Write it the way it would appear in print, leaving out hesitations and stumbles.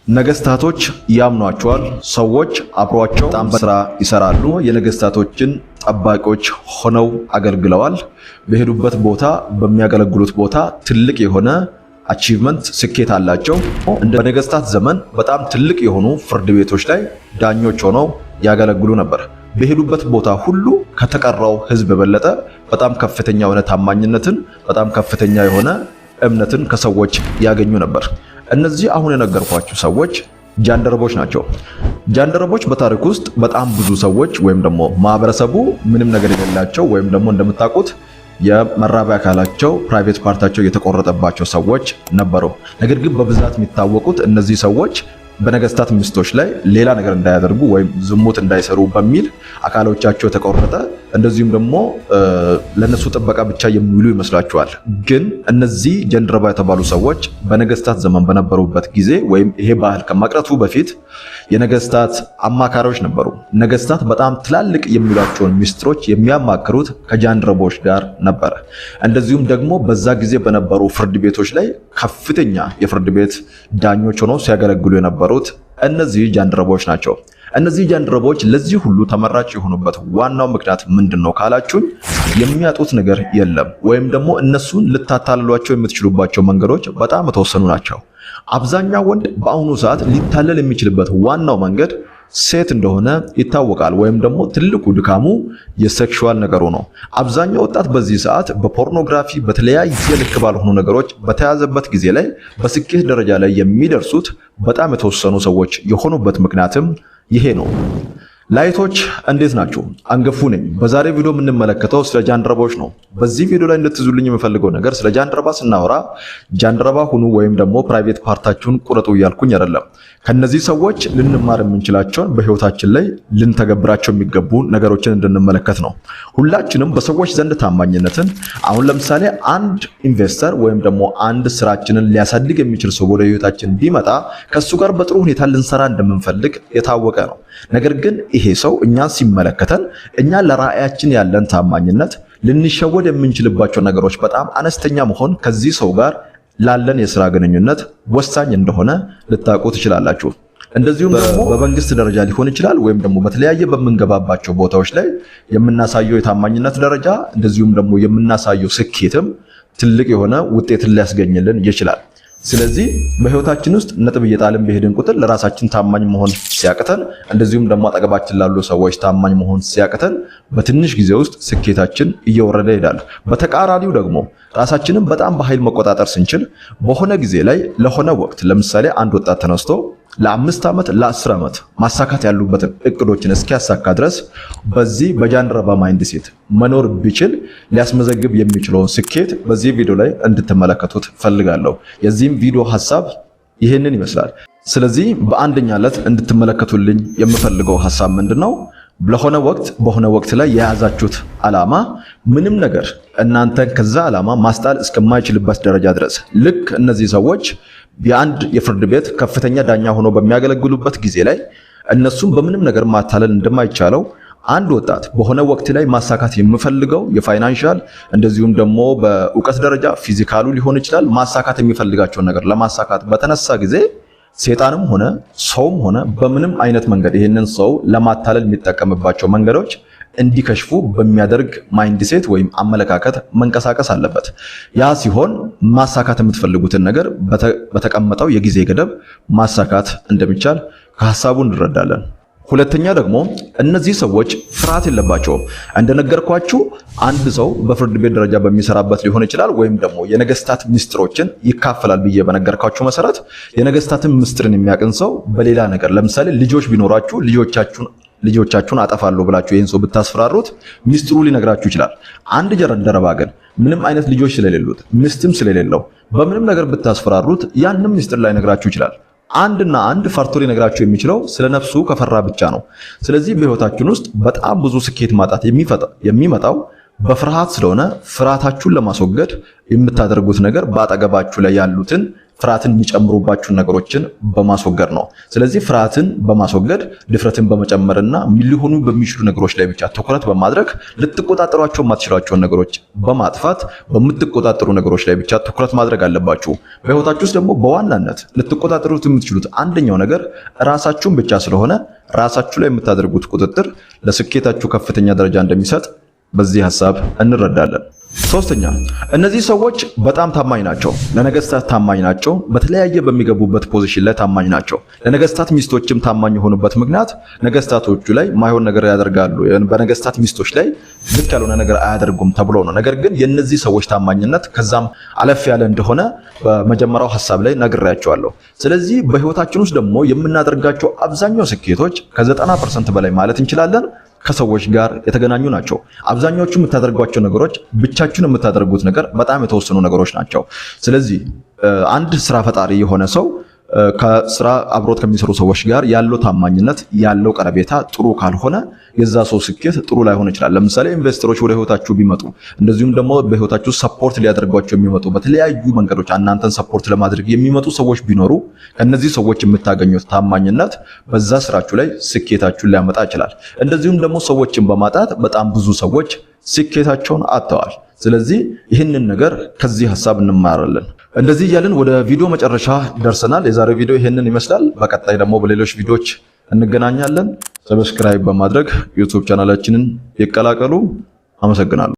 ነገስታቶች ያምኗቸዋል። ሰዎች አብሯቸው በጣም ስራ ይሰራሉ። የነገስታቶችን ጠባቂዎች ሆነው አገልግለዋል። በሄዱበት ቦታ በሚያገለግሉት ቦታ ትልቅ የሆነ አቺቭመንት ስኬት አላቸው። እንደ ነገስታት ዘመን በጣም ትልቅ የሆኑ ፍርድ ቤቶች ላይ ዳኞች ሆነው ያገለግሉ ነበር። በሄዱበት ቦታ ሁሉ ከተቀረው ህዝብ በበለጠ በጣም ከፍተኛ የሆነ ታማኝነትን፣ በጣም ከፍተኛ የሆነ እምነትን ከሰዎች ያገኙ ነበር። እነዚህ አሁን የነገርኳችሁ ሰዎች ጃንደረቦች ናቸው። ጃንደረቦች በታሪክ ውስጥ በጣም ብዙ ሰዎች ወይም ደግሞ ማህበረሰቡ ምንም ነገር የሌላቸው ወይም ደግሞ እንደምታውቁት የመራቢያ አካላቸው ፕራይቬት ፓርታቸው የተቆረጠባቸው ሰዎች ነበሩ። ነገር ግን በብዛት የሚታወቁት እነዚህ ሰዎች በነገስታት ሚስቶች ላይ ሌላ ነገር እንዳያደርጉ ወይም ዝሙት እንዳይሰሩ በሚል አካሎቻቸው የተቆረጠ እንደዚሁም ደግሞ ለነሱ ጥበቃ ብቻ የሚውሉ ይመስላችኋል። ግን እነዚህ ጃንደረባ የተባሉ ሰዎች በነገስታት ዘመን በነበሩበት ጊዜ ወይም ይሄ ባህል ከመቅረቱ በፊት የነገስታት አማካሪዎች ነበሩ። ነገስታት በጣም ትላልቅ የሚሏቸውን ሚስጥሮች የሚያማክሩት ከጃንደረቦች ጋር ነበረ። እንደዚሁም ደግሞ በዛ ጊዜ በነበሩ ፍርድ ቤቶች ላይ ከፍተኛ የፍርድ ቤት ዳኞች ሆነው ሲያገለግሉ የነበሩት እነዚህ ጃንደረቦች ናቸው። እነዚህ ጃንደረቦች ለዚህ ሁሉ ተመራጭ የሆኑበት ዋናው ምክንያት ምንድነው ካላችሁኝ፣ የሚያጡት ነገር የለም ወይም ደግሞ እነሱን ልታታልሏቸው የምትችሉባቸው መንገዶች በጣም የተወሰኑ ናቸው። አብዛኛው ወንድ በአሁኑ ሰዓት ሊታለል የሚችልበት ዋናው መንገድ ሴት እንደሆነ ይታወቃል። ወይም ደግሞ ትልቁ ድካሙ የሴክሹዋል ነገሩ ነው። አብዛኛው ወጣት በዚህ ሰዓት በፖርኖግራፊ በተለያየ ልክ ባልሆኑ ነገሮች በተያዘበት ጊዜ ላይ በስኬት ደረጃ ላይ የሚደርሱት በጣም የተወሰኑ ሰዎች የሆኑበት ምክንያትም ይሄ ነው። ላይቶች እንዴት ናችሁ? አንገፉ ነኝ። በዛሬ ቪዲዮ የምንመለከተው ስለ ጃንደረባዎች ነው። በዚህ ቪዲዮ ላይ እንድትይዙልኝ የምፈልገው ነገር ስለ ጃንደረባ ስናወራ ጃንደረባ ሁኑ ወይም ደግሞ ፕራይቬት ፓርታችሁን ቁረጡ እያልኩኝ አይደለም። ከነዚህ ሰዎች ልንማር የምንችላቸውን በህይወታችን ላይ ልንተገብራቸው የሚገቡ ነገሮችን እንድንመለከት ነው። ሁላችንም በሰዎች ዘንድ ታማኝነትን፣ አሁን ለምሳሌ አንድ ኢንቨስተር ወይም ደግሞ አንድ ስራችንን ሊያሳድግ የሚችል ሰው ወደ ህይወታችን ቢመጣ ከሱ ጋር በጥሩ ሁኔታ ልንሰራ እንደምንፈልግ የታወቀ ነው። ነገር ግን ይሄ ሰው እኛን ሲመለከተን እኛ ለራእያችን ያለን ታማኝነት ልንሸወድ የምንችልባቸው ነገሮች በጣም አነስተኛ መሆን ከዚህ ሰው ጋር ላለን የሥራ ግንኙነት ወሳኝ እንደሆነ ልታውቁ ትችላላችሁ። እንደዚሁም ደግሞ በመንግስት ደረጃ ሊሆን ይችላል ወይም ደግሞ በተለያየ በምንገባባቸው ቦታዎች ላይ የምናሳየው የታማኝነት ደረጃ እንደዚሁም ደግሞ የምናሳየው ስኬትም ትልቅ የሆነ ውጤትን ሊያስገኝልን ይችላል። ስለዚህ በህይወታችን ውስጥ ነጥብ እየጣልን በሄድን ቁጥር ለራሳችን ታማኝ መሆን ሲያቅተን እንደዚሁም ደግሞ አጠገባችን ላሉ ሰዎች ታማኝ መሆን ሲያቅተን በትንሽ ጊዜ ውስጥ ስኬታችን እየወረደ ይሄዳል። በተቃራኒው ደግሞ ራሳችንን በጣም በኃይል መቆጣጠር ስንችል በሆነ ጊዜ ላይ ለሆነ ወቅት ለምሳሌ አንድ ወጣት ተነስቶ ለ5 ዓመት ለ10 ዓመት ማሳካት ያሉበትን እቅዶችን እስኪያሳካ ድረስ በዚህ በጃንደረባ ማይንድ ሴት መኖር ቢችል ሊያስመዘግብ የሚችለውን ስኬት በዚህ ቪዲዮ ላይ እንድትመለከቱት ፈልጋለሁ። የዚህም ቪዲዮ ሐሳብ ይሄንን ይመስላል። ስለዚህ በአንደኛ ዕለት እንድትመለከቱልኝ የምፈልገው ሐሳብ ምንድነው? ለሆነ ወቅት በሆነ ወቅት ላይ የያዛችሁት ዓላማ ምንም ነገር እናንተን ከዛ ዓላማ ማስጣል እስከማይችልበት ደረጃ ድረስ ልክ እነዚህ ሰዎች የአንድ የፍርድ ቤት ከፍተኛ ዳኛ ሆኖ በሚያገለግሉበት ጊዜ ላይ እነሱም በምንም ነገር ማታለል እንደማይቻለው አንድ ወጣት በሆነ ወቅት ላይ ማሳካት የሚፈልገው የፋይናንሻል እንደዚሁም ደግሞ በእውቀት ደረጃ ፊዚካሉ ሊሆን ይችላል ማሳካት የሚፈልጋቸው ነገር ለማሳካት በተነሳ ጊዜ ሰይጣንም ሆነ ሰውም ሆነ በምንም አይነት መንገድ ይሄንን ሰው ለማታለል የሚጠቀምባቸው መንገዶች እንዲከሽፉ በሚያደርግ ማይንድ ሴት ወይም አመለካከት መንቀሳቀስ አለበት። ያ ሲሆን ማሳካት የምትፈልጉትን ነገር በተቀመጠው የጊዜ ገደብ ማሳካት እንደሚቻል ከሐሳቡ እንረዳለን። ሁለተኛ ደግሞ እነዚህ ሰዎች ፍርሃት የለባቸውም። እንደነገርኳችሁ አንድ ሰው በፍርድ ቤት ደረጃ በሚሰራበት ሊሆን ይችላል ወይም ደግሞ የነገስታት ምስጢሮችን ይካፈላል ብዬ በነገርኳችሁ መሰረት የነገስታትን ምስጢርን የሚያቅን ሰው በሌላ ነገር ለምሳሌ ልጆች ቢኖራችሁ ልጆቻችሁን አጠፋለሁ ብላችሁ ይሄን ሰው ብታስፈራሩት ሚስጥሩ ሊነግራችሁ ይችላል። አንድ ጃንደረባ ግን ምንም አይነት ልጆች ስለሌሉት ሚስትም ስለሌለው በምንም ነገር ብታስፈራሩት ያንንም ሚስጥር ላይ ነግራችሁ ይችላል። አንድና አንድ ፈርቶ ሊነግራችሁ የሚችለው ስለነፍሱ ከፈራ ብቻ ነው። ስለዚህ በህይወታችን ውስጥ በጣም ብዙ ስኬት ማጣት የሚመጣው በፍርሃት ስለሆነ ፍርሃታችሁን ለማስወገድ የምታደርጉት ነገር በአጠገባችሁ ላይ ያሉትን ፍርሃትን የሚጨምሩባችሁ ነገሮችን በማስወገድ ነው። ስለዚህ ፍርሃትን በማስወገድ ድፍረትን በመጨመርና ሊሆኑ በሚችሉ ነገሮች ላይ ብቻ ትኩረት በማድረግ ልትቆጣጠሯቸው የማትችሏቸውን ነገሮች በማጥፋት በምትቆጣጠሩ ነገሮች ላይ ብቻ ትኩረት ማድረግ አለባችሁ። በህይወታችሁ ውስጥ ደግሞ በዋናነት ልትቆጣጠሩት የምትችሉት አንደኛው ነገር ራሳችሁን ብቻ ስለሆነ ራሳችሁ ላይ የምታደርጉት ቁጥጥር ለስኬታችሁ ከፍተኛ ደረጃ እንደሚሰጥ በዚህ ሐሳብ እንረዳለን። ሶስተኛ፣ እነዚህ ሰዎች በጣም ታማኝ ናቸው። ለነገስታት ታማኝ ናቸው። በተለያየ በሚገቡበት ፖዚሽን ላይ ታማኝ ናቸው። ለነገስታት ሚስቶችም ታማኝ የሆኑበት ምክንያት ነገስታቶቹ ላይ ማይሆን ነገር ያደርጋሉ፣ በነገስታት ሚስቶች ላይ ልክ ያልሆነ ነገር አያደርጉም ተብሎ ነው። ነገር ግን የነዚህ ሰዎች ታማኝነት ከዛም አለፍ ያለ እንደሆነ በመጀመሪያው ሐሳብ ላይ ነግሬያቸዋለሁ። ስለዚህ በህይወታችን ውስጥ ደግሞ የምናደርጋቸው አብዛኛው ስኬቶች ከ90% በላይ ማለት እንችላለን ከሰዎች ጋር የተገናኙ ናቸው። አብዛኛዎቹ የምታደርጓቸው ነገሮች ብቻችሁን የምታደርጉት ነገር በጣም የተወሰኑ ነገሮች ናቸው። ስለዚህ አንድ ስራ ፈጣሪ የሆነ ሰው ከስራ አብሮት ከሚሰሩ ሰዎች ጋር ያለው ታማኝነት ያለው ቀረቤታ ጥሩ ካልሆነ የዛ ሰው ስኬት ጥሩ ላይሆን ይችላል። ለምሳሌ ኢንቨስተሮች ወደ ህይወታችሁ ቢመጡ እንደዚሁም ደግሞ በህይወታችሁ ሰፖርት ሊያደርጓቸው የሚመጡ በተለያዩ መንገዶች እናንተን ሰፖርት ለማድረግ የሚመጡ ሰዎች ቢኖሩ ከነዚህ ሰዎች የምታገኙት ታማኝነት በዛ ስራችሁ ላይ ስኬታችሁን ሊያመጣ ይችላል። እንደዚሁም ደግሞ ሰዎችን በማጣት በጣም ብዙ ሰዎች ስኬታቸውን አጥተዋል። ስለዚህ ይህንን ነገር ከዚህ ሐሳብ እንማራለን። እንደዚህ እያልን ወደ ቪዲዮ መጨረሻ ደርሰናል። የዛሬው ቪዲዮ ይህንን ይመስላል። በቀጣይ ደግሞ በሌሎች ቪዲዮዎች እንገናኛለን። ሰብስክራይብ በማድረግ ዩቲዩብ ቻናላችንን ይቀላቀሉ። አመሰግናለሁ።